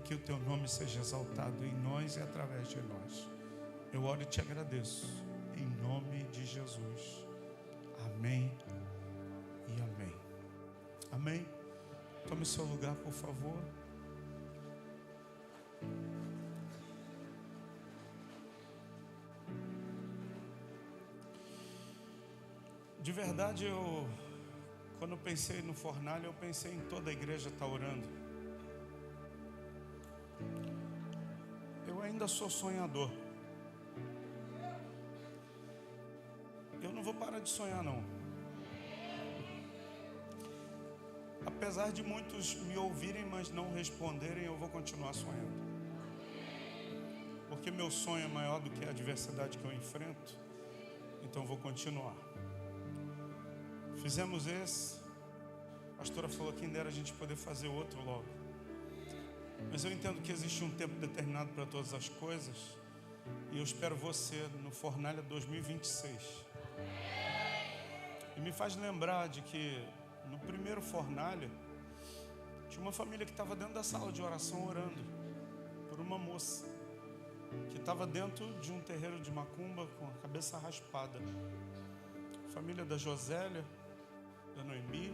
que o teu nome seja exaltado em nós e através de nós. Eu oro e te agradeço, em nome de Jesus. Amém e amém. Amém. Tome seu lugar, por favor. De verdade, quando eu pensei no fornalha, eu pensei em toda a igreja estar orando. Eu ainda sou sonhador. Eu não vou parar de sonhar, não. Apesar de muitos me ouvirem, mas não responderem, eu vou continuar sonhando. Porque meu sonho é maior do que a adversidade que eu enfrento. Então eu vou continuar. Fizemos esse. A pastora falou que ainda era a gente poder fazer outro logo. Mas eu entendo que existe um tempo determinado para todas as coisas. E eu espero você no Fornalha 2026. E me faz lembrar de que no primeiro Fornalha tinha uma família que estava dentro da sala de oração orando por uma moça que estava dentro de um terreiro de macumba com a cabeça raspada. Família da Josélia, da Noemi,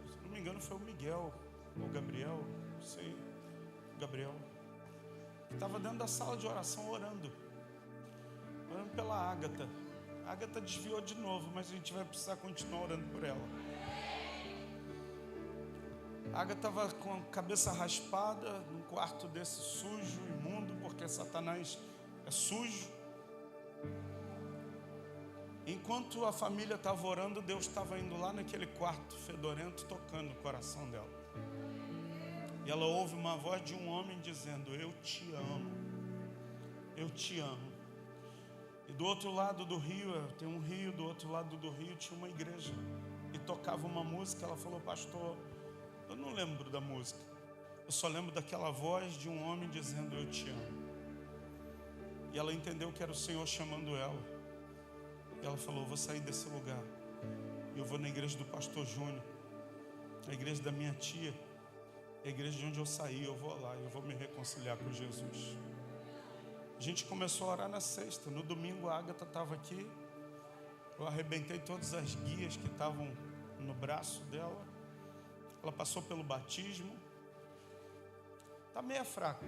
se não me engano foi o Miguel ou o Gabriel, não sei, Gabriel, que estava dentro da sala de oração orando pela Ágata. A Ágata desviou de novo, mas a gente vai precisar continuar orando por ela. A Ágata estava com a cabeça raspada num quarto desse sujo, imundo, porque Satanás é sujo. Enquanto a família estava orando, Deus estava indo lá naquele quarto fedorento, tocando o coração dela. E ela ouve uma voz de um homem dizendo: eu te amo, eu te amo. E do outro lado do rio, tem um rio, do outro lado do rio tinha uma igreja. E tocava uma música. Ela falou: pastor, eu não lembro da música, eu só lembro daquela voz de um homem dizendo: eu te amo. E ela entendeu que era o Senhor chamando ela. E ela falou: vou sair desse lugar, eu vou na igreja do pastor Júnior, a igreja da minha tia, a igreja de onde eu saí. Eu vou lá, eu vou me reconciliar com Jesus. A gente começou a orar na sexta. No domingo a Ágata estava aqui. Eu arrebentei todas as guias que estavam no braço dela. Ela passou pelo batismo. Está meio fraca,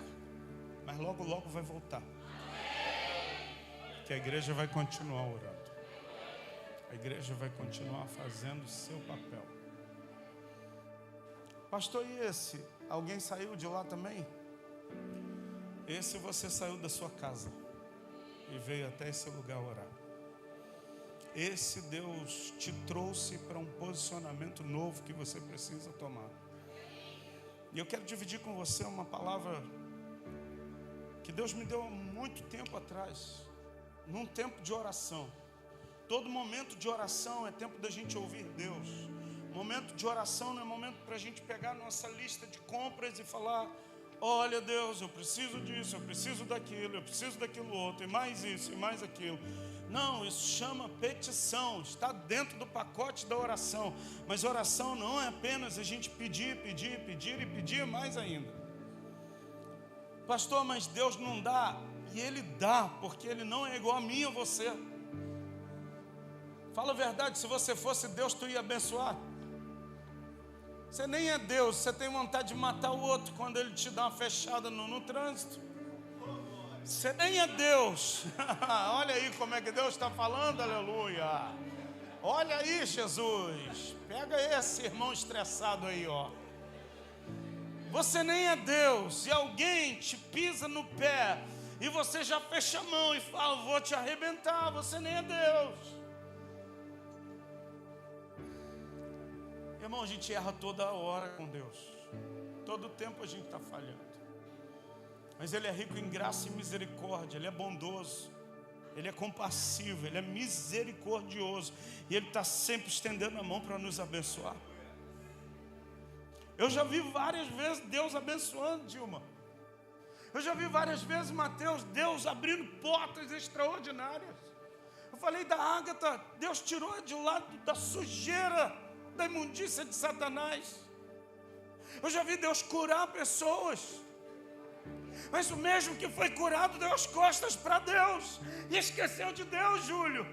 mas logo logo vai voltar. Que a igreja vai continuar orando. A igreja vai continuar fazendo o seu papel. Pastor, e esse? Alguém saiu de lá também? Esse você saiu da sua casa e veio até esse lugar orar. Esse Deus te trouxe para um posicionamento novo que você precisa tomar. E eu quero dividir com você uma palavra que Deus me deu há muito tempo atrás, num tempo de oração. Todo momento de oração é tempo da gente ouvir Deus. Momento de oração não é momento para a gente pegar a nossa lista de compras e falar: olha Deus, eu preciso disso, eu preciso daquilo, eu preciso daquilo outro, e mais isso, e mais aquilo. Não, isso chama petição, está dentro do pacote da oração. Mas oração não é apenas a gente pedir, pedir, pedir e pedir mais ainda. Pastor, mas Deus não dá. E Ele dá, porque Ele não é igual a mim ou você. Fala a verdade, se você fosse Deus, tu ia abençoar. Você nem é Deus, você tem vontade de matar o outro quando ele te dá uma fechada no trânsito. Você nem é Deus. Olha aí como é que Deus está falando, aleluia. Olha aí, Jesus. Pega esse irmão estressado aí, ó. Você nem é Deus. E alguém te pisa no pé e você já fecha a mão e fala: vou te arrebentar. Você nem é Deus. Irmão, a gente erra toda hora com Deus. Todo tempo a gente está falhando. Mas Ele é rico em graça e misericórdia. Ele é bondoso. Ele é compassivo. Ele é misericordioso. E Ele está sempre estendendo a mão para nos abençoar. Eu já vi várias vezes Deus abençoando, Dilma. Eu já vi várias vezes, Mateus, Deus abrindo portas extraordinárias. Eu falei da Ágata, Deus tirou de lado da sujeira, da imundícia de Satanás. Eu já vi Deus curar pessoas, mas o mesmo que foi curado deu as costas para Deus e esqueceu de Deus, Júlio.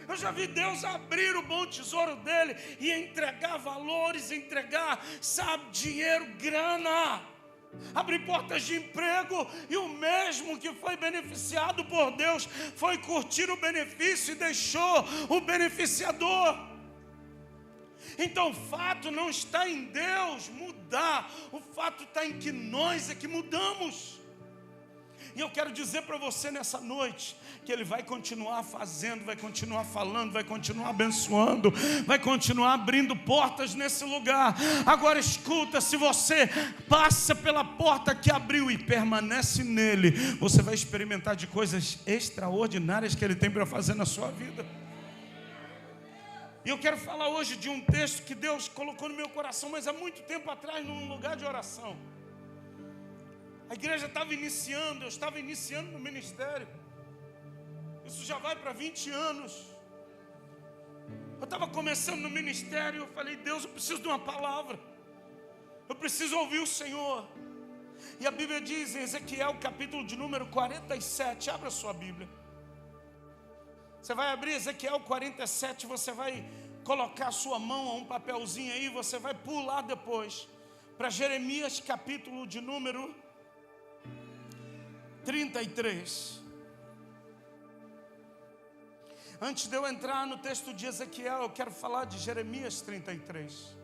Eu já vi Deus abrir o bom tesouro dele e entregar valores, entregar, sabe, dinheiro, grana, abrir portas de emprego, e o mesmo que foi beneficiado por Deus foi curtir o benefício e deixou o beneficiador. Então o fato não está em Deus mudar, o fato está em que nós é que mudamos. E eu quero dizer para você nessa noite que Ele vai continuar fazendo, vai continuar falando, vai continuar abençoando, vai continuar abrindo portas nesse lugar. Agora escuta, se você passa pela porta que abriu e permanece nele, você vai experimentar de coisas extraordinárias que Ele tem para fazer na sua vida. E eu quero falar hoje de um texto que Deus colocou no meu coração, mas há muito tempo atrás, num lugar de oração. A igreja estava iniciando, eu estava iniciando no ministério. Isso já vai para 20 anos. Eu estava começando no ministério, eu falei, Deus, eu preciso de uma palavra. Eu preciso ouvir o Senhor. E a Bíblia diz em Ezequiel, capítulo de número 47, abra a sua Bíblia. Você vai abrir Ezequiel 47, você vai colocar a sua mão a um papelzinho aí, você vai pular depois para Jeremias, capítulo de número 33. Antes de eu entrar no texto de Ezequiel, eu quero falar de Jeremias 33.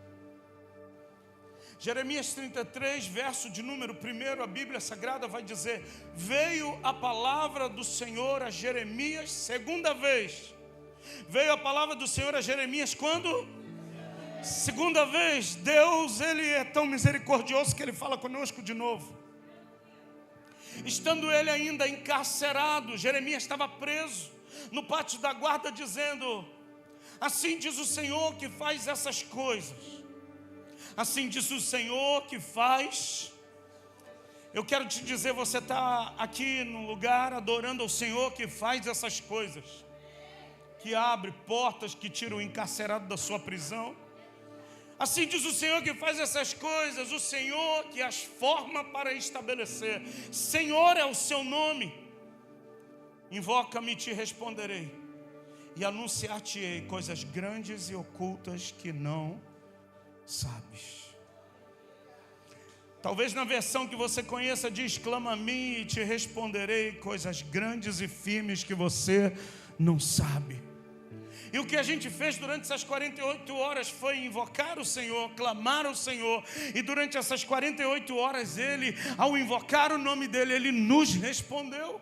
Jeremias 33, verso de número 1, a Bíblia Sagrada vai dizer: veio a palavra do Senhor a Jeremias segunda vez. Veio a palavra do Senhor a Jeremias quando? Segunda vez. Deus, Ele é tão misericordioso que Ele fala conosco de novo. Estando ele ainda encarcerado, Jeremias estava preso no pátio da guarda, dizendo: assim diz o Senhor que faz essas coisas. Assim diz o Senhor que faz. Eu quero te dizer, você está aqui no lugar adorando ao Senhor que faz essas coisas, que abre portas, que tira o encarcerado da sua prisão. Assim diz o Senhor que faz essas coisas, o Senhor que as forma para estabelecer. Senhor é o seu nome. Invoca-me e te responderei, e anunciar-te-ei coisas grandes e ocultas que não sabes. Talvez na versão que você conheça diz: clama a mim e te responderei coisas grandes e firmes que você não sabe. E o que a gente fez durante essas 48 horas foi invocar o Senhor, clamar ao Senhor. E durante essas 48 horas Ele, ao invocar o nome dEle, Ele nos respondeu.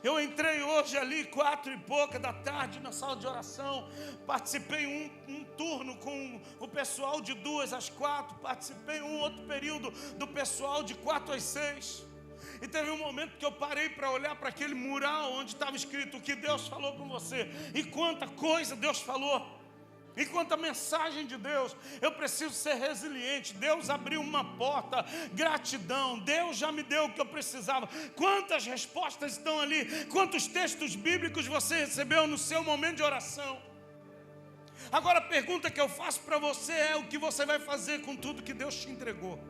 Eu entrei hoje ali 4 e pouca da tarde na sala de oração. Participei um turno com o pessoal de 2 às 4. Participei um outro período do pessoal de 4 às 6. E teve um momento que eu parei para olhar para aquele mural onde estava escrito: o que Deus falou com você. E quanta coisa Deus falou. E quanta mensagem de Deus. Eu preciso ser resiliente. Deus abriu uma porta. Gratidão. Deus já me deu o que eu precisava. Quantas respostas estão ali. Quantos textos bíblicos você recebeu no seu momento de oração. Agora a pergunta que eu faço para você é: o que você vai fazer com tudo que Deus te entregou?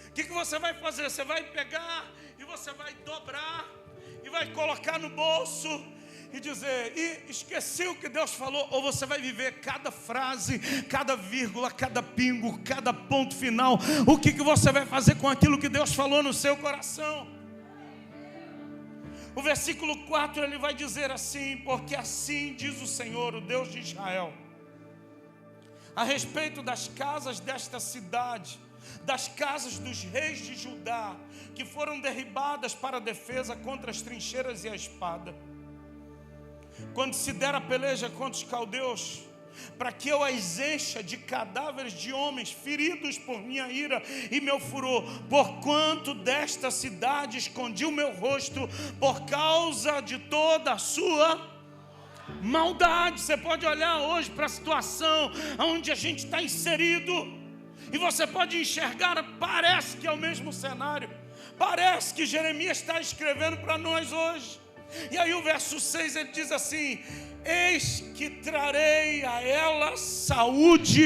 O que você vai fazer? Você vai pegar e você vai dobrar e vai colocar no bolso e dizer: e esqueci o que Deus falou? Ou você vai viver cada frase, cada vírgula, cada pingo, cada ponto final? O que você vai fazer com aquilo que Deus falou no seu coração? O versículo 4 ele vai dizer assim: porque assim diz o Senhor, o Deus de Israel, a respeito das casas desta cidade, das casas dos reis de Judá, que foram derribadas para a defesa contra as trincheiras e a espada. Quando se der a peleja contra os caldeus, para que eu as encha de cadáveres de homens feridos por minha ira e meu furor, porquanto desta cidade escondi o meu rosto por causa de toda a sua maldade. Você pode olhar hoje para a situação onde a gente está inserido e você pode enxergar, parece que é o mesmo cenário, parece que Jeremias está escrevendo para nós hoje. E aí o verso 6 ele diz assim: eis que trarei a ela saúde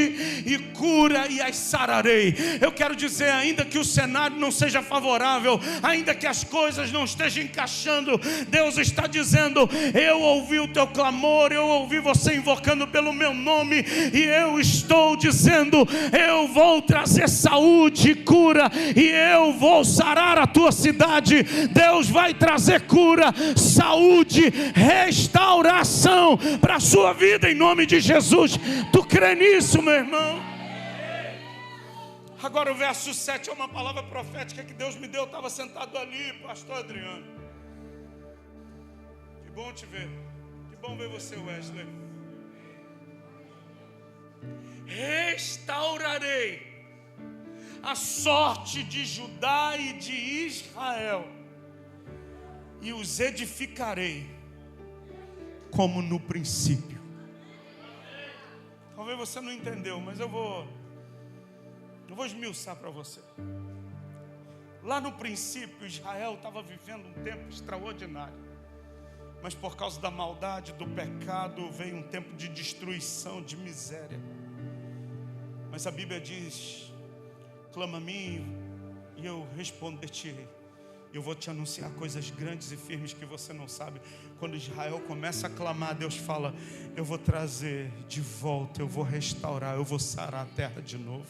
e cura e as sararei. Eu quero dizer, ainda que o cenário não seja favorável, ainda que as coisas não estejam encaixando, Deus está dizendo: eu ouvi o teu clamor, eu ouvi você invocando pelo meu nome, e eu estou dizendo: eu vou trazer saúde e cura, e eu vou sarar a tua cidade. Deus vai trazer cura, saúde, restauração para a sua vida em nome de Jesus. Tu crê nisso, meu irmão? Agora o verso 7 é uma palavra profética que Deus me deu. Eu estava sentado ali, pastor Adriano. Que bom te ver. Que bom ver você, Wesley. Restaurarei a sorte de Judá e de Israel, e os edificarei como no princípio. Talvez você não entendeu, mas eu vou esmiuçar para você. Lá no princípio, Israel estava vivendo um tempo extraordinário, mas por causa da maldade, do pecado, veio um tempo de destruição, de miséria. Mas a Bíblia diz: clama a mim e eu responder-te-ei. Eu vou te anunciar coisas grandes e firmes que você não sabe. Quando Israel começa a clamar, Deus fala: eu vou trazer de volta, eu vou restaurar, eu vou sarar a terra de novo.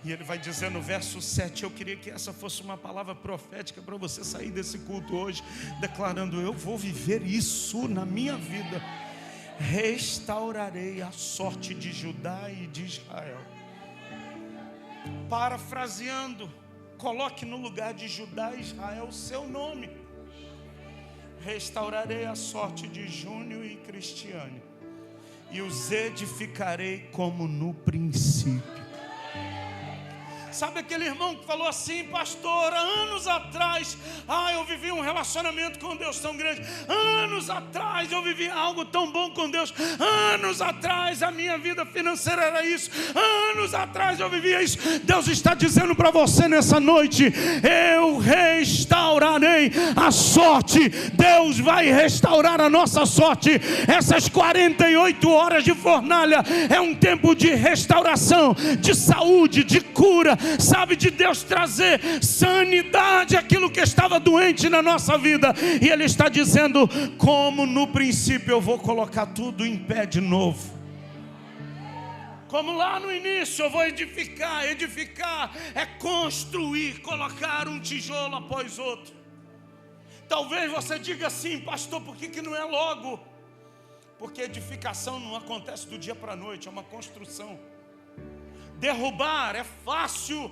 E ele vai dizer no verso 7, eu queria que essa fosse uma palavra profética para você sair desse culto hoje, declarando: eu vou viver isso na minha vida. Restaurarei a sorte de Judá e de Israel. Parafraseando, coloque no lugar de Judá e Israel o seu nome. Restaurarei a sorte de Júnior e Cristiane, e os edificarei como no princípio. Sabe aquele irmão que falou assim: pastor, há anos atrás, eu vivi um relacionamento com Deus tão grande. Anos atrás eu vivi algo tão bom com Deus. Anos atrás a minha vida financeira era isso. Anos atrás eu vivia isso. Deus está dizendo para você nessa noite: eu restaurarei a sorte. Deus vai restaurar a nossa sorte. Essas 48 horas de fornalha é um tempo de restauração, de saúde, de cura. Sabe, de Deus trazer sanidade àquilo que estava doente na nossa vida. E Ele está dizendo: como no princípio eu vou colocar tudo em pé de novo. Como lá no início eu vou edificar. Edificar é construir, colocar um tijolo após outro. Talvez você diga assim: pastor, por que não é logo? Porque edificação não acontece do dia para a noite, é uma construção. Derrubar é fácil.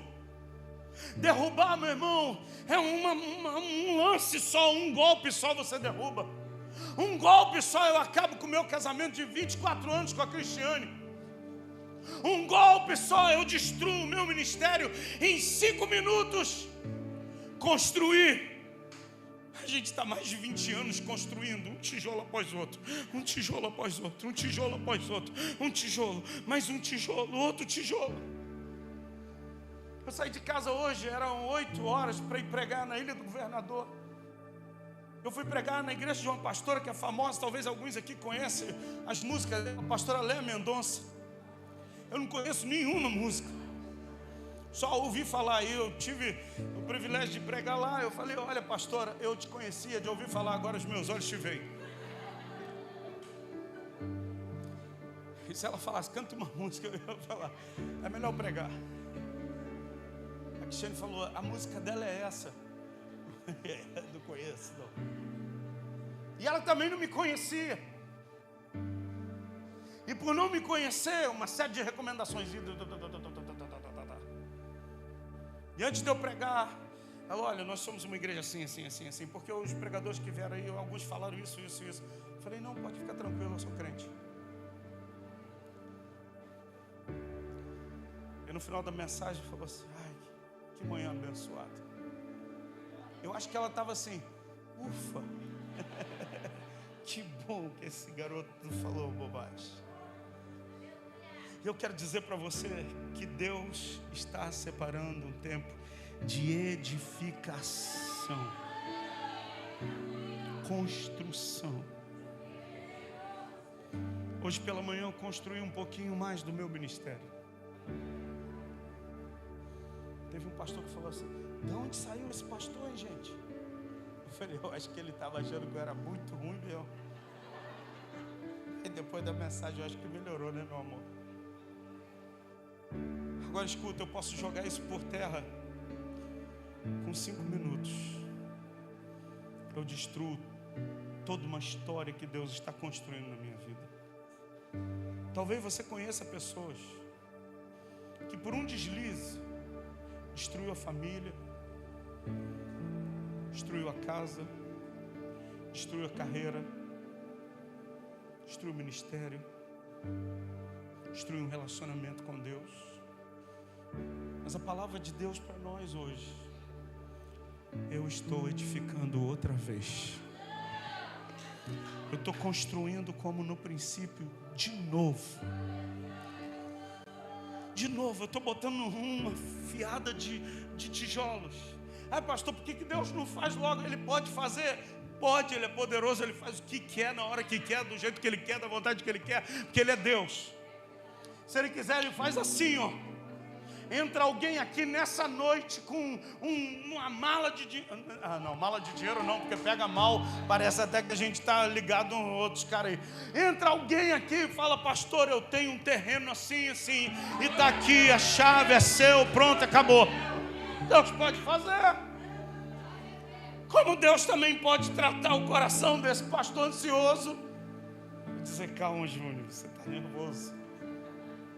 Derrubar, meu irmão, é um lance só, um golpe só você derruba. Um golpe só eu acabo com o meu casamento de 24 anos com a Cristiane. Um golpe só eu destruo o meu ministério em 5 minutos. Construir. A gente está mais de 20 anos construindo um tijolo após outro, um tijolo após outro, um tijolo após outro, um tijolo, mais um tijolo, outro tijolo. Eu saí de casa hoje, eram 8 horas para ir pregar na Ilha do Governador. Eu fui pregar na igreja de uma pastora que é famosa, talvez alguns aqui conhecem as músicas dela, a pastora Léa Mendonça. Eu não conheço nenhuma música, só ouvi falar. Eu tive o privilégio de pregar lá. Eu falei: olha, pastora, eu te conhecia de ouvir falar, agora os meus olhos te veem. E se ela falasse: canta uma música, eu ia falar: é melhor pregar. A Cristiane falou: a música dela é essa. Não conheço, não. E ela também não me conhecia. E por não me conhecer, uma série de recomendações. E antes de eu pregar, ela: olha, nós somos uma igreja assim, assim, assim, assim. Porque os pregadores que vieram aí, alguns falaram isso, isso, isso. Eu falei: não, pode ficar tranquilo, eu sou crente. E no final da mensagem falou assim: ai, que manhã abençoada. Eu acho que ela estava assim: ufa, que bom que esse garoto não falou bobagem. Eu quero dizer para você que Deus está separando um tempo de edificação, construção. Hoje pela manhã eu construí um pouquinho mais do meu ministério. Teve um pastor que falou assim: de onde saiu esse pastor, hein, gente? Eu falei: eu acho que ele estava achando que eu era muito ruim mesmo. E depois da mensagem eu acho que melhorou, né, meu amor? Agora escuta, eu posso jogar isso por terra com 5 minutos. Eu destruo toda uma história que Deus está construindo na minha vida. Talvez você conheça pessoas que por um deslize destruiu a família, destruiu a casa, destruiu a carreira, destruiu o ministério, destruiu um relacionamento com Deus. Mas a palavra de Deus para nós hoje: eu estou edificando outra vez. Eu estou construindo como no princípio, de novo. De novo, eu estou botando uma fiada de tijolos. Pastor, por que Deus não faz logo? Ele pode fazer? Pode, Ele é poderoso, Ele faz o que quer, na hora que quer, do jeito que Ele quer, da vontade que Ele quer, porque Ele é Deus. Se Ele quiser, Ele faz assim, ó. Entra alguém aqui nessa noite com uma mala de dinheiro. Não, mala de dinheiro não, porque pega mal. Parece até que a gente está ligado a outros caras aí. Entra alguém aqui e fala: pastor, eu tenho um terreno assim, assim, e está aqui, a chave é seu, pronto, acabou. Deus pode fazer. Como Deus também pode tratar o coração desse pastor ansioso e dizer: calma, Júnior, você está nervoso.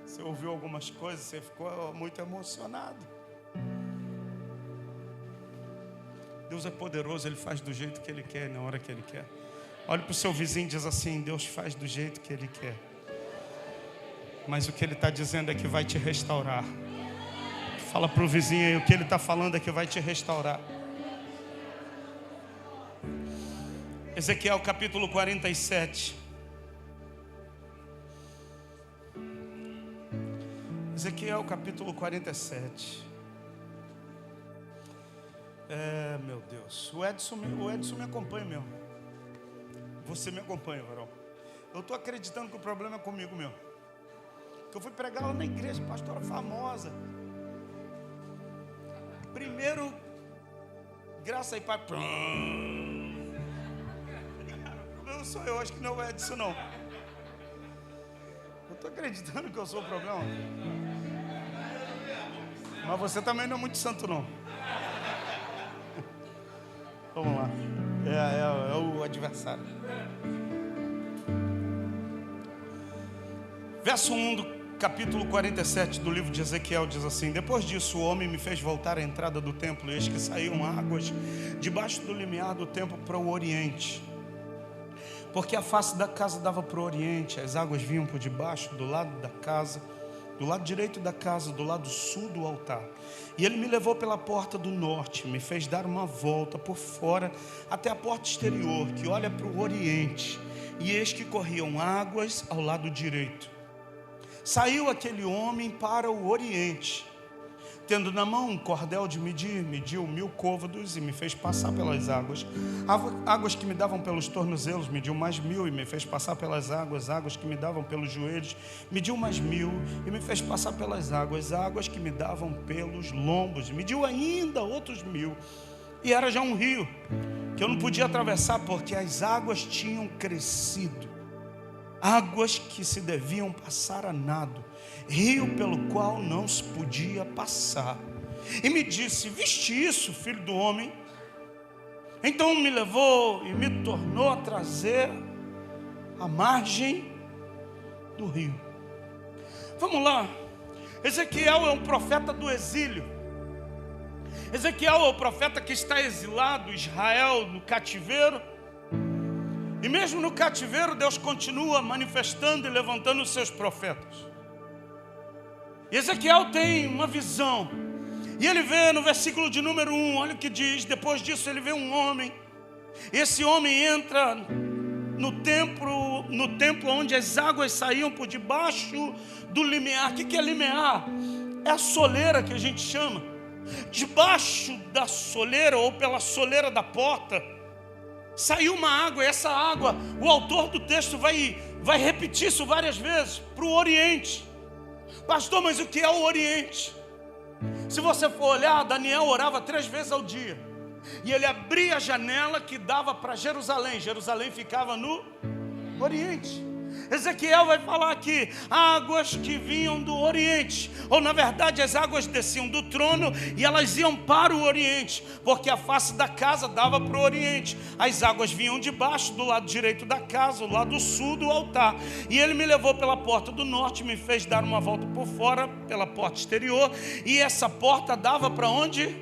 Você ouviu algumas coisas, você ficou muito emocionado. Deus é poderoso, Ele faz do jeito que Ele quer, na hora que Ele quer. Olhe para o seu vizinho e diz assim: Deus faz do jeito que Ele quer. Mas o que Ele está dizendo é que vai te restaurar. Fala para o vizinho aí: o que Ele está falando é que vai te restaurar. Ezequiel capítulo 47. Ezequiel capítulo 47. Meu Deus. O Edson me acompanha mesmo. Você me acompanha, varão. Eu estou acreditando que o problema é comigo mesmo. Que eu fui pregar lá na igreja, pastora famosa. Primeiro, graça e pai. Não sou eu, acho que não é Edson não. Eu estou acreditando que eu sou o problema. Mas você também não é muito santo não. Vamos lá. É o adversário. Verso 1 do capítulo 47 do livro de Ezequiel diz assim: depois disso o homem me fez voltar à entrada do templo, e eis que saíam águas debaixo do limiar do templo para o oriente. Porque a face da casa dava para o oriente, as águas vinham por debaixo, do lado da casa, do lado direito da casa, do lado sul do altar. E ele me levou pela porta do norte, me fez dar uma volta por fora até a porta exterior, que olha para o oriente. E eis que corriam águas ao lado direito. Saiu aquele homem para o oriente, tendo na mão um cordel de medir, mediu 1000 côvados e me fez passar pelas águas. Águas que me davam pelos tornozelos, mediu mais 1000 e me fez passar pelas águas. Águas que me davam pelos joelhos, mediu mais 1000 e me fez passar pelas águas. Águas que me davam pelos lombos, mediu ainda outros 1000. E era já um rio que eu não podia atravessar, porque as águas tinham crescido. Águas que se deviam passar a nado, rio pelo qual não se podia passar. E me disse: viste isso, filho do homem? Então me levou e me tornou a trazer à margem do rio. Vamos lá. Ezequiel é um profeta do exílio. Ezequiel é o profeta que está exilado, Israel no cativeiro. E mesmo no cativeiro, Deus continua manifestando e levantando os seus profetas. E Ezequiel tem uma visão. E ele vê no versículo de número 1, olha o que diz. Depois disso ele vê um homem. Esse homem entra no templo onde as águas saíam por debaixo do limiar. O que é limiar? É a soleira que a gente chama. Debaixo da soleira ou pela soleira da porta saiu uma água. E essa água, o autor do texto vai vai repetir isso várias vezes, para o Oriente. Pastor, mas o que é o Oriente? Se você for olhar, Daniel orava 3 vezes ao dia. E ele abria a janela que dava para Jerusalém. Jerusalém ficava no Oriente. Ezequiel vai falar aqui, águas que vinham do Oriente, ou na verdade as águas desciam do trono e elas iam para o Oriente, porque a face da casa dava para o Oriente. As águas vinham de baixo, do lado direito da casa, do lado sul do altar. E ele me levou pela porta do norte, me fez dar uma volta por fora, pela porta exterior, e essa porta dava para onde?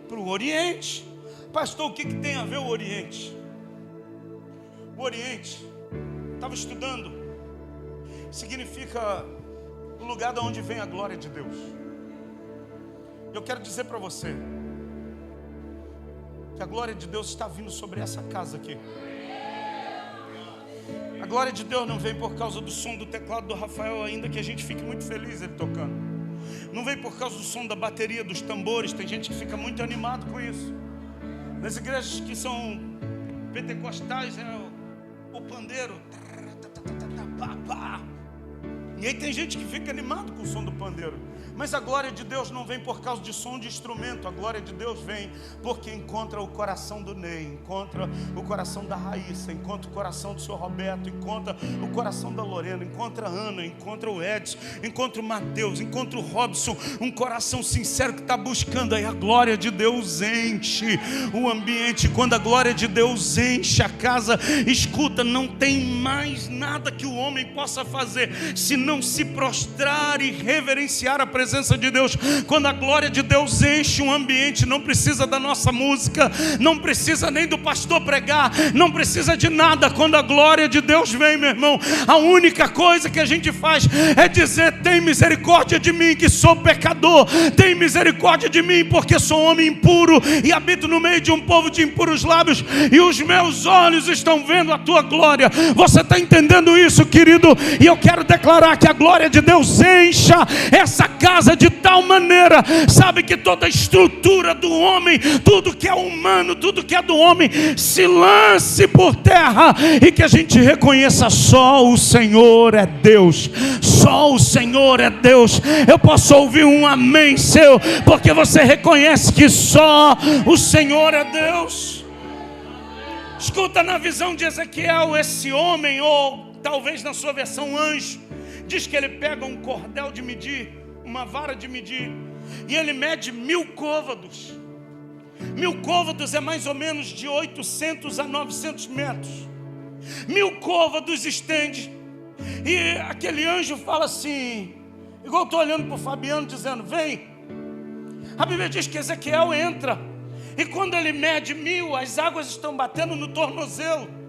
Para o Oriente. Pastor, o que tem a ver o Oriente? O Oriente, estava estudando, significa o lugar de onde vem a glória de Deus. Eu quero dizer para você que a glória de Deus está vindo sobre essa casa aqui. A glória de Deus não vem por causa do som do teclado do Rafael, ainda que a gente fique muito feliz ele tocando. Não vem por causa do som da bateria, dos tambores. Tem gente que fica muito animado com isso. Nas igrejas que são pentecostais, o pandeiro. E aí tem gente que fica animado com o som do pandeiro. Mas a glória de Deus não vem por causa de som de instrumento. A glória de Deus vem porque encontra o coração do Ney, encontra o coração da Raíssa, encontra o coração do seu Roberto, encontra o coração da Lorena, encontra a Ana, encontra o Edson, encontra o Mateus, encontra o Robson. Um coração sincero que está buscando. Aí a glória de Deus enche o ambiente. Quando a glória de Deus enche a casa, escuta, não tem mais nada que o homem possa fazer se não se prostrar e reverenciar a presença de Deus. Quando a glória de Deus enche um ambiente, não precisa da nossa música, não precisa nem do pastor pregar, não precisa de nada. Quando a glória de Deus vem, meu irmão, a única coisa que a gente faz é dizer: tem misericórdia de mim que sou pecador, tem misericórdia de mim porque sou homem impuro e habito no meio de um povo de impuros lábios, e os meus olhos estão vendo a tua glória. Você está entendendo isso, querido? E eu quero declarar que a glória de Deus encha essa casa de tal maneira, sabe, que toda a estrutura do homem, tudo que é humano, tudo que é do homem, se lance por terra e que a gente reconheça: só o Senhor é Deus, só o Senhor é Deus. Eu posso ouvir um amém seu, porque você reconhece que só o Senhor é Deus. Escuta, na visão de Ezequiel, esse homem, ou talvez na sua versão anjo, diz que ele pega um cordel de medir, uma vara de medir, e ele mede 1000 côvados. 1000 côvados é mais ou menos de 800 a 900 metros. 1000 côvados estende. E aquele anjo fala assim, igual eu estou olhando para o Fabiano dizendo: vem. A Bíblia diz que Ezequiel entra, e quando ele mede 1000, as águas estão batendo no tornozelo.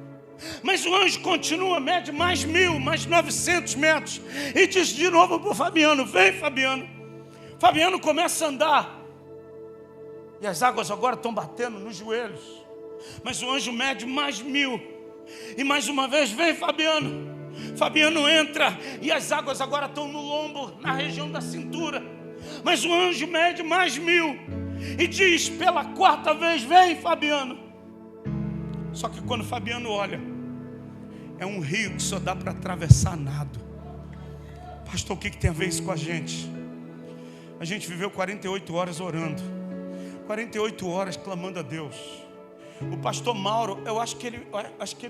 Mas o anjo continua, mede mais 1000, mais 900 metros, e diz de novo para o Fabiano: vem, Fabiano. Fabiano começa a andar, e as águas agora estão batendo nos joelhos. Mas o anjo mede mais 1000, e mais uma vez: vem, Fabiano. Fabiano entra, e as águas agora estão no lombo, na região da cintura. Mas o anjo mede mais 1000, e diz pela 4ª vez: vem, Fabiano. Só que quando Fabiano olha, é um rio que só dá para atravessar nado. Pastor, o que tem a ver isso com a gente? A gente viveu 48 horas orando, 48 horas clamando a Deus. O pastor Mauro, eu acho que ele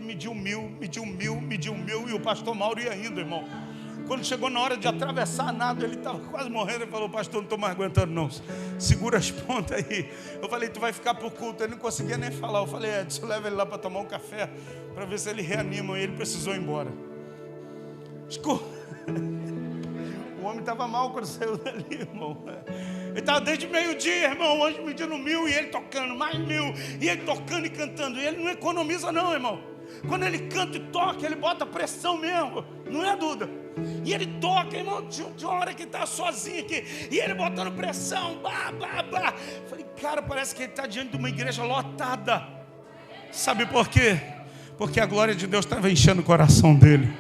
mediu 1000, e o pastor Mauro ia indo, irmão. Quando chegou na hora de atravessar nada, ele estava quase morrendo. Ele falou: pastor, não estou mais aguentando não, segura as pontas aí. Eu falei: tu vai ficar para o culto. Ele não conseguia nem falar. Eu falei: Edson, leva ele lá para tomar um café, para ver se ele reanima. E ele precisou ir embora. O homem estava mal quando saiu dali, irmão. Ele estava desde meio-dia, irmão, hoje medindo 1000, e ele tocando mais 1000, e ele tocando e cantando. E ele não economiza não, irmão. Quando ele canta e toca, ele bota pressão mesmo. Não é, Duda? E ele toca, irmão, de uma hora que ele está sozinho aqui, e ele botando pressão, Falei: cara, parece que ele está diante de uma igreja lotada. Sabe por quê? Porque a glória de Deus estava enchendo o coração dele.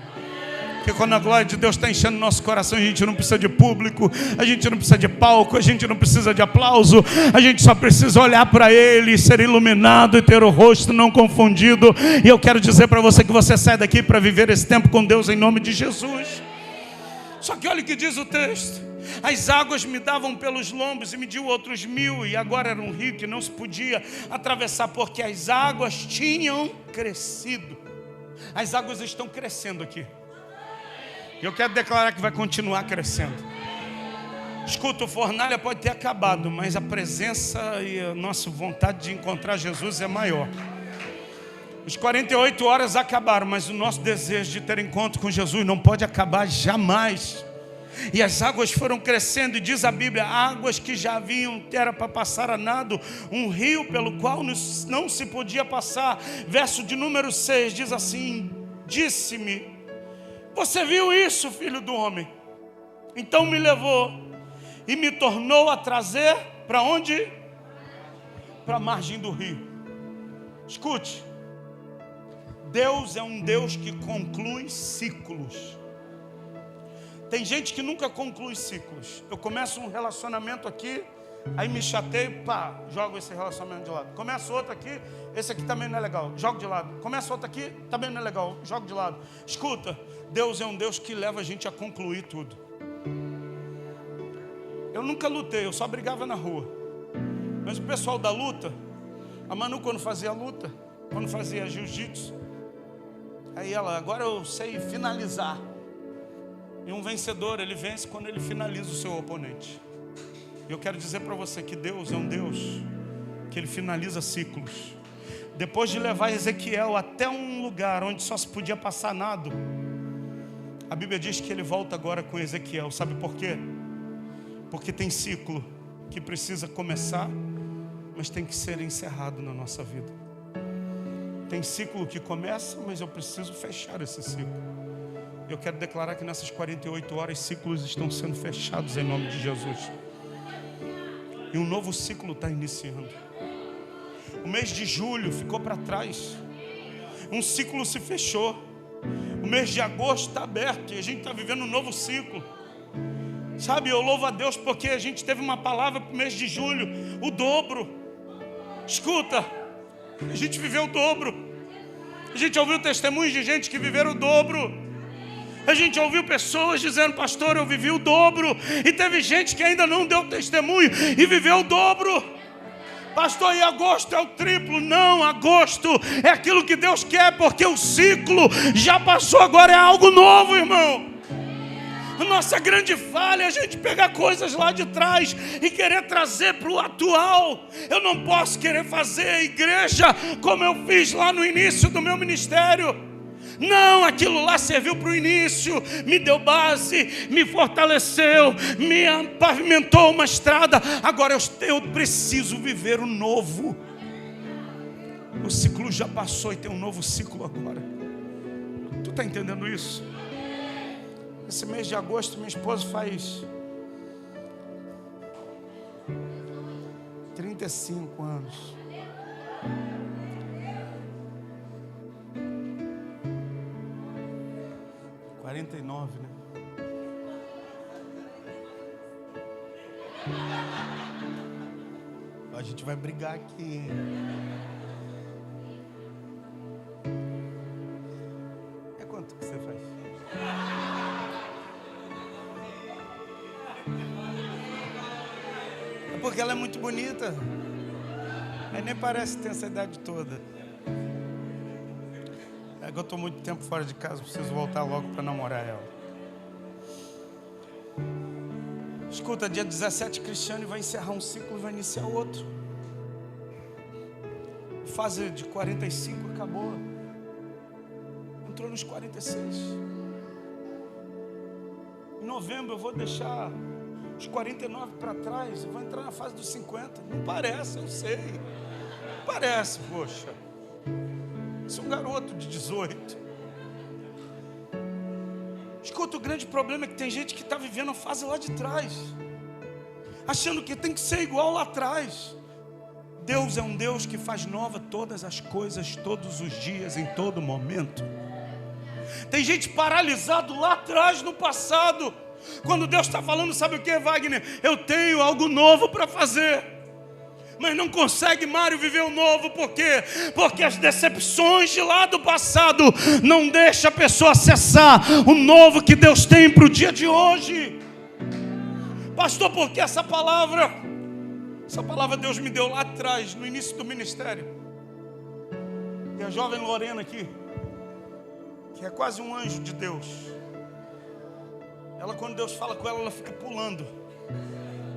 Porque quando a glória de Deus está enchendo nosso coração, a gente não precisa de público, a gente não precisa de palco, a gente não precisa de aplauso, a gente só precisa olhar para Ele, ser iluminado e ter o rosto não confundido. E eu quero dizer para você que você sai daqui para viver esse tempo com Deus em nome de Jesus. Só que olha o que diz o texto: as águas me davam pelos lombos e mediu outros 1000, e agora era um rio que não se podia atravessar, porque as águas tinham crescido. As águas estão crescendo aqui. Eu quero declarar que vai continuar crescendo. Escuta, o fornalha pode ter acabado, mas a presença e a nossa vontade de encontrar Jesus é maior. Os 48 horas acabaram, mas o nosso desejo de ter encontro com Jesus não pode acabar jamais. E as águas foram crescendo, e diz a Bíblia, águas que já haviam, era para passar a nado, um rio pelo qual não se podia passar. Verso de número 6 diz assim: disse-me, você viu isso, filho do homem? Então me levou e me tornou a trazer para onde? Para a margem do rio. Escute, Deus é um Deus que conclui ciclos. Tem gente que nunca conclui ciclos. Eu começo um relacionamento aqui, aí me chateio, pá, jogo esse relacionamento de lado. Começo outro aqui, esse aqui também não é legal, jogo de lado. Começo outro aqui, também não é legal, jogo de lado. Escuta, Deus é um Deus que leva a gente a concluir tudo. Eu nunca lutei, eu só brigava na rua. Mas o pessoal da luta, a Manu quando fazia luta, quando fazia jiu-jitsu, aí ela, agora eu sei finalizar. E um vencedor, ele vence quando ele finaliza o seu oponente. E eu quero dizer para você que Deus é um Deus que Ele finaliza ciclos. Depois de levar Ezequiel até um lugar onde só se podia passar nado, a Bíblia diz que Ele volta agora com Ezequiel. Sabe por quê? Porque tem ciclo que precisa começar, mas tem que ser encerrado na nossa vida. Tem ciclo que começa, mas eu preciso fechar esse ciclo. Eu quero declarar que nessas 48 horas ciclos estão sendo fechados em nome de Jesus. E um novo ciclo está iniciando. O mês de julho ficou para trás. Um ciclo se fechou. O mês de agosto está aberto e a gente está vivendo um novo ciclo. Sabe, eu louvo a Deus porque a gente teve uma palavra para o mês de julho, o dobro. Escuta, a gente viveu o dobro. A gente ouviu testemunhos de gente que viveram o dobro. A gente ouviu pessoas dizendo, pastor, eu vivi o dobro. E teve gente que ainda não deu testemunho e viveu o dobro. Pastor, e agosto é o triplo? Não, agosto é aquilo que Deus quer, porque o ciclo já passou, agora é algo novo, irmão. A nossa grande falha é a gente pegar coisas lá de trás e querer trazer para o atual. Eu não posso querer fazer a igreja como eu fiz lá no início do meu ministério. Não, aquilo lá serviu para o início, me deu base, me fortaleceu, me pavimentou uma estrada. Agora eu preciso viver o novo. O ciclo já passou e tem um novo ciclo agora. Tu está entendendo isso? Esse mês de agosto minha esposa faz 35 anos. (49, né? A gente vai brigar aqui. É quanto que você faz? É porque ela é muito bonita. Aí nem parece ter essa idade toda. É que eu estou muito tempo fora de casa, preciso voltar logo para namorar ela. Escuta, dia 17, Cristiane vai encerrar um ciclo e vai iniciar outro. A fase de 45 acabou. Entrou nos 46. Em novembro eu vou deixar os 49 para trás e vou entrar na fase dos 50. Não parece, eu sei. Não parece, poxa. Sou um garoto de 18. Escuta, o grande problema é que tem gente que está vivendo a fase lá de trás, achando que tem que ser igual lá atrás. Deus é um Deus que faz nova todas as coisas, todos os dias, em todo momento. Tem gente paralisado lá atrás no passado. Quando Deus está falando, sabe o que, Wagner? Eu tenho algo novo para fazer. Mas não consegue, Mário, viver o novo. Por quê? Porque as decepções de lá do passado não deixam a pessoa acessar o novo que Deus tem para o dia de hoje. Pastor, por que essa palavra? Essa palavra Deus me deu lá atrás, no início do ministério. E a jovem Lorena aqui, que é quase um anjo de Deus. Ela, quando Deus fala com ela, ela fica pulando.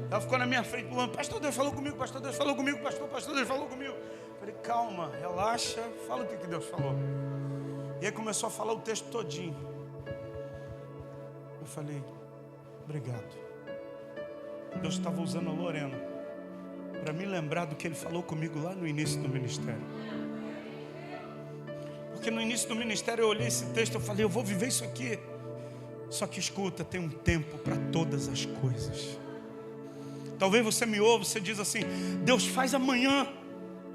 Ela ficou na minha frente pulando. Pastor, Deus falou comigo. Pastor, Deus falou comigo. Pastor, Deus falou comigo. Eu falei, calma, relaxa. Fala o que Deus falou. E aí começou a falar o texto todinho. Eu falei, obrigado. Deus estava usando a Lorena para me lembrar do que Ele falou comigo lá no início do ministério. Porque no início do ministério eu olhei esse texto e falei, eu vou viver isso aqui. Só que escuta, tem um tempo para todas as coisas. Talvez você me ouve, você diz assim, Deus faz amanhã.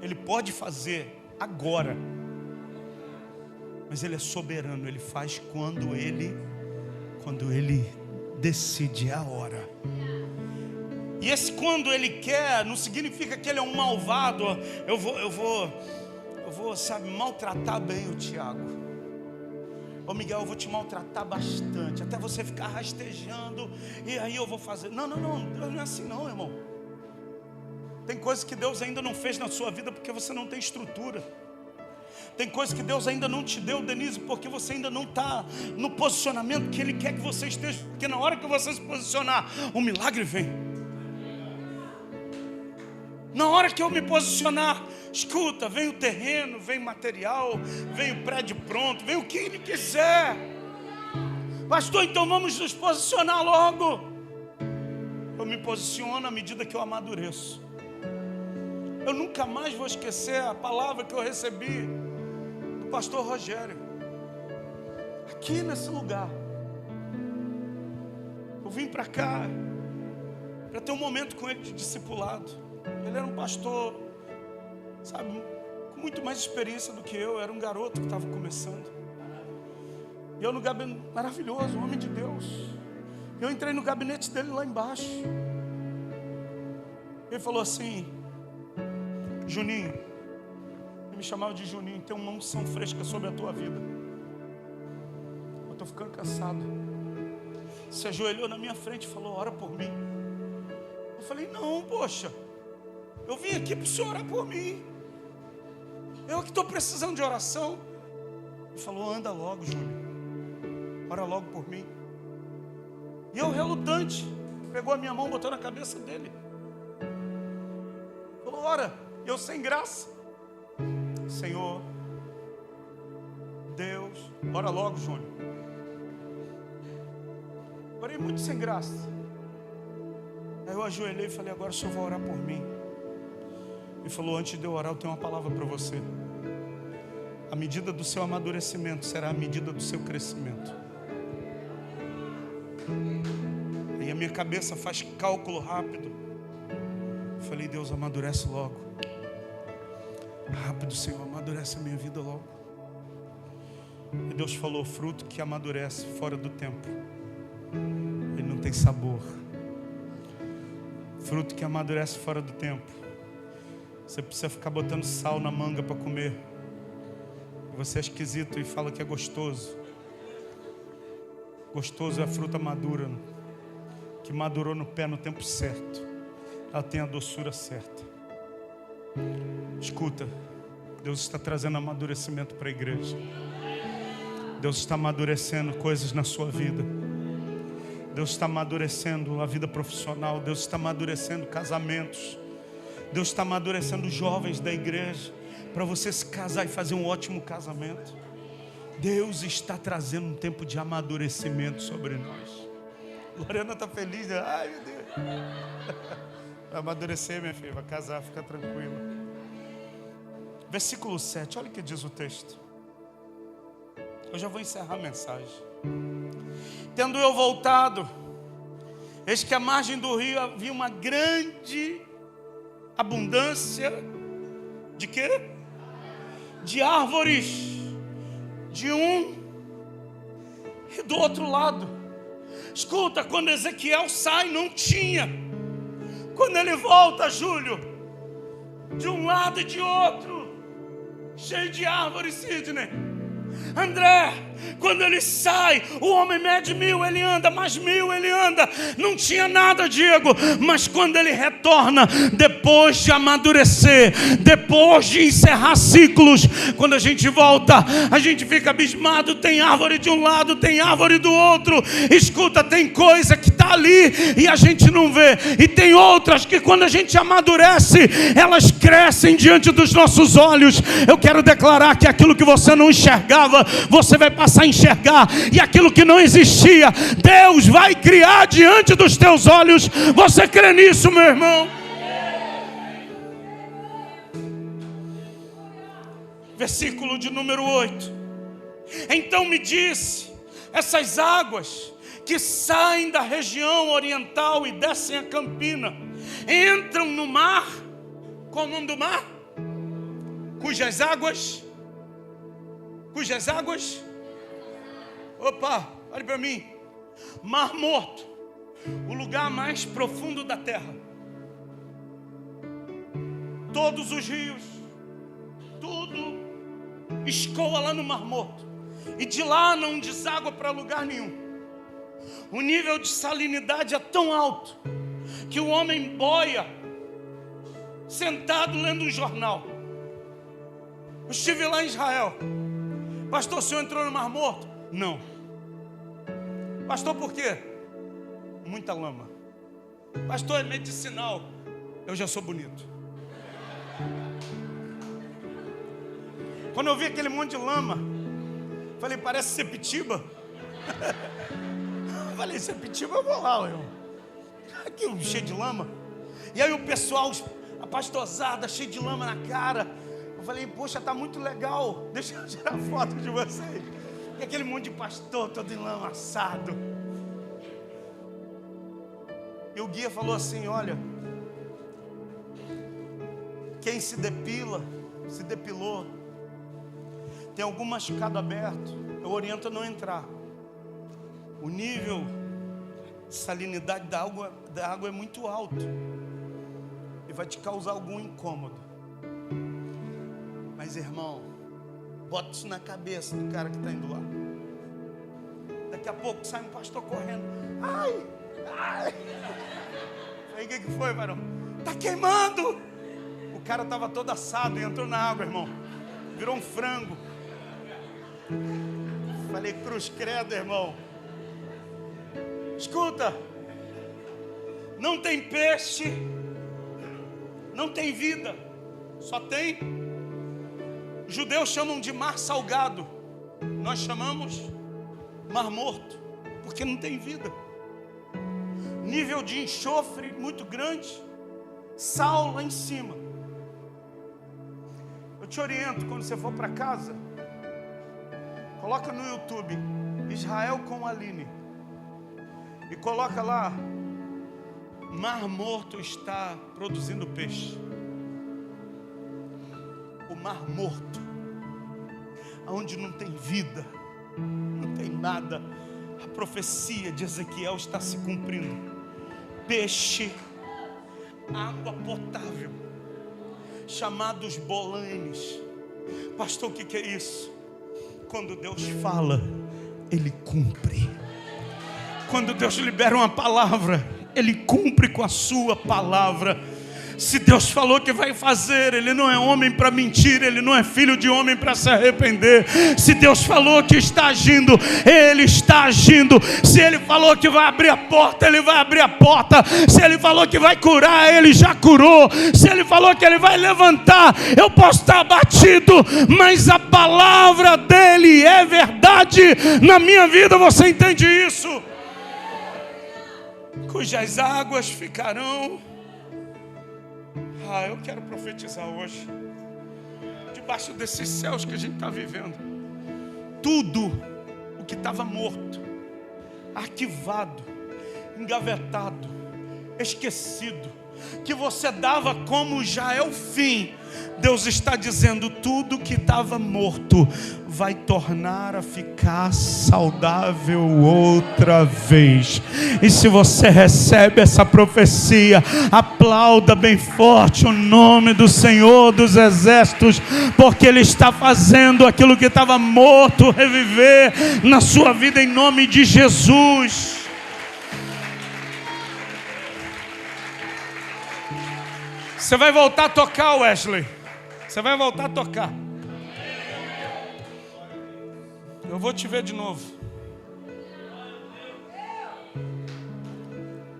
Ele pode fazer agora. Mas Ele é soberano, Ele faz quando Ele decide, é a hora. E esse quando Ele quer, não significa que Ele é um malvado. Eu vou, sabe, maltratar bem o Tiago. Ô Miguel, eu vou te maltratar bastante, até você ficar rastejando, e aí eu vou fazer. Não, Deus não é assim não, irmão. Tem coisas que Deus ainda não fez na sua vida porque você não tem estrutura. Tem coisas que Deus ainda não te deu, Denise, porque você ainda não está no posicionamento que Ele quer que você esteja. Porque na hora que você se posicionar, o milagre vem. Na hora que eu me posicionar, escuta, vem o terreno, vem o material, vem o prédio pronto, vem o que Ele quiser. Pastor, então vamos nos posicionar logo. Eu me posiciono à medida que eu amadureço. Eu nunca mais vou esquecer a palavra que eu recebi do pastor Rogério, aqui nesse lugar. Eu vim para cá para ter um momento com ele de discipulado. Ele era um pastor, sabe, com muito mais experiência do que eu. Era um garoto que estava começando. E eu no gabinete, maravilhoso, um homem de Deus. Eu entrei no gabinete dele lá embaixo. Ele falou assim, Juninho, ele me chamava de Juninho, tem uma unção fresca sobre a tua vida. Eu estou ficando cansado. Se ajoelhou na minha frente e falou, ora por mim. Eu falei, não, poxa, eu vim aqui para o senhor orar por mim. Eu que estou precisando de oração. Ele falou, anda logo, Júnior, ora logo por mim. E eu relutante, pegou a minha mão, botou na cabeça dele. Falou, ora, eu sem graça. Senhor, Deus, ora logo, Júnior. Orei muito sem graça. Aí eu ajoelhei e falei, agora o senhor vai orar por mim. Ele falou, antes de eu orar, eu tenho uma palavra para você. A medida do seu amadurecimento será a medida do seu crescimento. Aí a minha cabeça faz cálculo rápido. Eu falei, Deus, amadurece logo. Rápido, Senhor, amadurece a minha vida logo. E Deus falou, fruto que amadurece fora do tempo, ele não tem sabor. Fruto que amadurece fora do tempo, você precisa ficar botando sal na manga para comer. Você é esquisito e fala que é gostoso. Gostoso é a fruta madura, que madurou no pé no tempo certo. Ela tem a doçura certa. Escuta, Deus está trazendo amadurecimento para a igreja. Deus está amadurecendo coisas na sua vida. Deus está amadurecendo a vida profissional. Deus está amadurecendo casamentos. Deus está amadurecendo jovens da igreja para você se casar e fazer um ótimo casamento. Deus está trazendo um tempo de amadurecimento sobre nós. Lorena está feliz, né? Ai, meu Deus. Vai amadurecer, minha filha, vai casar, fica tranquila. Versículo 7, olha o que diz o texto. Eu já vou encerrar a mensagem. Tendo eu voltado, eis que à margem do rio havia uma grande abundância de quê? De árvores, de um E do outro lado, escuta, quando Ezequiel sai, não tinha. Quando ele volta, Júlio, de um lado e de outro, cheio de árvores, Sidney. André, quando ele sai, o homem mede 1000, ele anda, mais 1000 ele anda. Não tinha nada, Diego. Mas quando ele retorna, depois de amadurecer, depois de encerrar ciclos, quando a gente volta, a gente fica abismado. Tem árvore de um lado, tem árvore do outro. Escuta, tem coisa que está ali e a gente não vê. E tem outras que quando a gente amadurece, elas crescem diante dos nossos olhos. Eu quero declarar que aquilo que você não enxergava, você vai passar a enxergar, e aquilo que não existia, Deus vai criar diante dos teus olhos. Você crê nisso, meu irmão? Versículo de número 8. Então me disse: essas águas que saem da região oriental e descem a Campina, entram no mar. Qual o nome do mar? Cujas águas, opa, olha para mim. Mar Morto, o lugar mais profundo da terra. Todos os rios, tudo escoa lá no Mar Morto. E de lá não deságua para lugar nenhum. O nível de salinidade é tão alto que o homem boia sentado lendo um jornal. Eu estive lá em Israel. Pastor, o senhor entrou no Mar Morto? Não. Pastor, por quê? Muita lama. Pastor, é medicinal. Eu já sou bonito. Quando eu vi aquele monte de lama, falei, parece Sepetiba. Falei, Sepetiba eu vou lá, irmão. Aqui cheio de lama. E aí o pessoal, a pastorzada, cheio de lama na cara. Eu falei, poxa, tá muito legal. Deixa eu tirar foto de vocês. E aquele monte de pastor todo enlamaçado. E o guia falou assim, olha, quem se depilou, tem algum machucado aberto, eu oriento a não entrar. O nível de salinidade da água é muito alto e vai te causar algum incômodo. Mas, irmão, bota isso na cabeça do cara que está indo lá. Daqui a pouco sai um pastor correndo. Ai! Aí, o que foi, varão? Está queimando! O cara estava todo assado e entrou na água, irmão. Virou um frango. Falei, cruz credo, irmão. Escuta. Não tem peixe. Não tem vida. Só tem. Os judeus chamam de mar salgado. Nós chamamos Mar Morto. Porque não tem vida. Nível de enxofre muito grande. Sal lá em cima. Eu te oriento, quando você for para casa, coloca no YouTube Israel com Aline e coloca lá: Mar Morto está produzindo peixe. O Mar Morto, onde não tem vida, não tem nada. A profecia de Ezequiel está se cumprindo. Peixe, água potável, chamados bolanes. Pastor, o que é isso? Quando Deus fala, Ele cumpre. Quando Deus libera uma palavra, Ele cumpre com a sua palavra. Se Deus falou que vai fazer, Ele não é homem para mentir, Ele não é filho de homem para se arrepender. Se Deus falou que está agindo, Ele está agindo. Se Ele falou que vai abrir a porta, Ele vai abrir a porta. Se Ele falou que vai curar, Ele já curou. Se Ele falou que Ele vai levantar, eu posso estar abatido, mas a palavra dEle é verdade na minha vida. Você entende isso? Cujas águas ficarão. Eu quero profetizar hoje, debaixo desses céus que a gente está vivendo, tudo o que estava morto, arquivado, engavetado, esquecido, que você dava como já é o fim, Deus está dizendo: tudo que estava morto vai tornar a ficar saudável outra vez. E se você recebe essa profecia, aplauda bem forte o nome do Senhor dos Exércitos, porque Ele está fazendo aquilo que estava morto reviver na sua vida, em nome de Jesus. Você vai voltar a tocar, Wesley. Você vai voltar a tocar. Eu vou te ver de novo.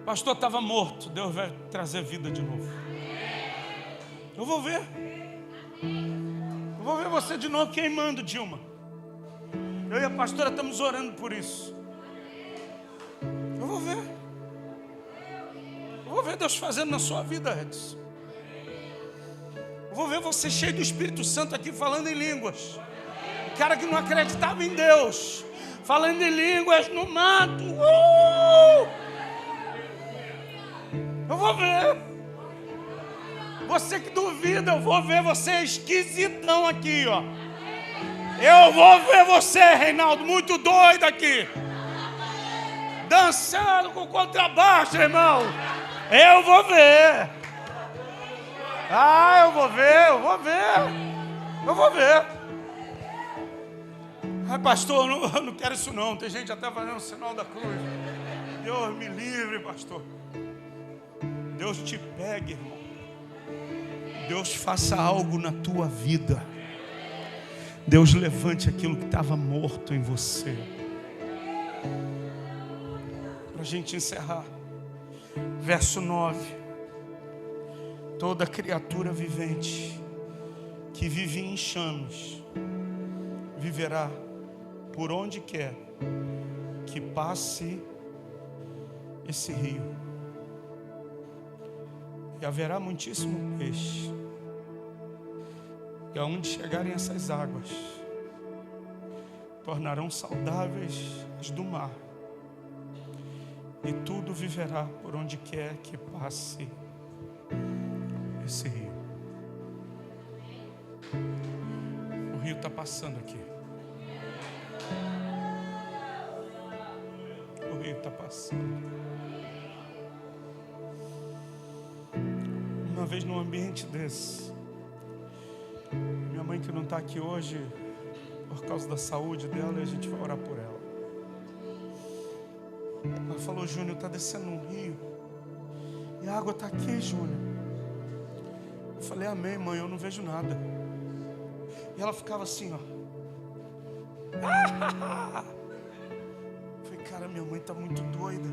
O pastor estava morto. Deus vai trazer vida de novo. Eu vou ver. Eu vou ver você de novo queimando, Dilma. Eu e a pastora estamos orando por isso. Eu vou ver. Eu vou ver Deus fazendo na sua vida, Edson. Eu vou ver você cheio do Espírito Santo aqui falando em línguas. O cara que não acreditava em Deus, falando em línguas no mato. Eu vou ver. Você que duvida, eu vou ver você esquisitão aqui, ó. Eu vou ver você, Reinaldo, muito doido aqui. Dançando com contrabaixo, irmão. Eu vou ver. Ah, eu vou ver. Eu vou ver. Ah, pastor, eu não quero isso não. Tem gente até fazendo o sinal da cruz. Deus me livre, pastor. Deus te pegue, irmão. Deus faça algo na tua vida. Deus levante aquilo que estava morto em você. Para a gente encerrar. Verso 9. Toda criatura vivente que vive em enxames viverá por onde quer que passe esse rio. E haverá muitíssimo peixe. E aonde chegarem essas águas, tornarão saudáveis as do mar. E tudo viverá por onde quer que passe esse rio. O rio está passando aqui. O rio está passando. Uma vez num ambiente desse, minha mãe que não está aqui hoje, por causa da saúde dela, e a gente vai orar por ela. Ela falou: Júnior, está descendo um rio. E a água está aqui, Júnior. Eu falei: amém, mãe, eu não vejo nada. E ela ficava assim, ó. Eu falei: cara, minha mãe está muito doida.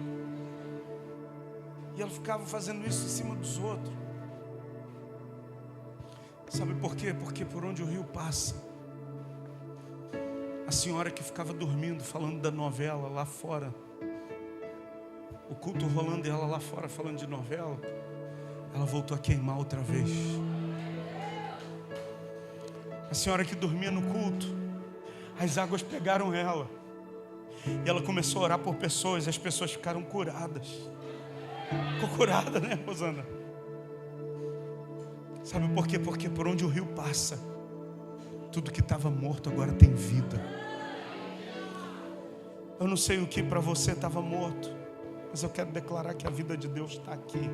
E ela ficava fazendo isso em cima dos outros. Sabe por quê? Porque por onde o rio passa, a senhora que ficava dormindo, falando da novela lá fora, o culto rolando e ela lá fora falando de novela, ela voltou a queimar outra vez. A senhora que dormia no culto, as águas pegaram ela. E ela começou a orar por pessoas, e as pessoas ficaram curadas. Ficou curada, né, Rosana? Sabe por quê? Porque por onde o rio passa, tudo que estava morto agora tem vida. Eu não sei o que para você estava morto, mas eu quero declarar que a vida de Deus está aqui.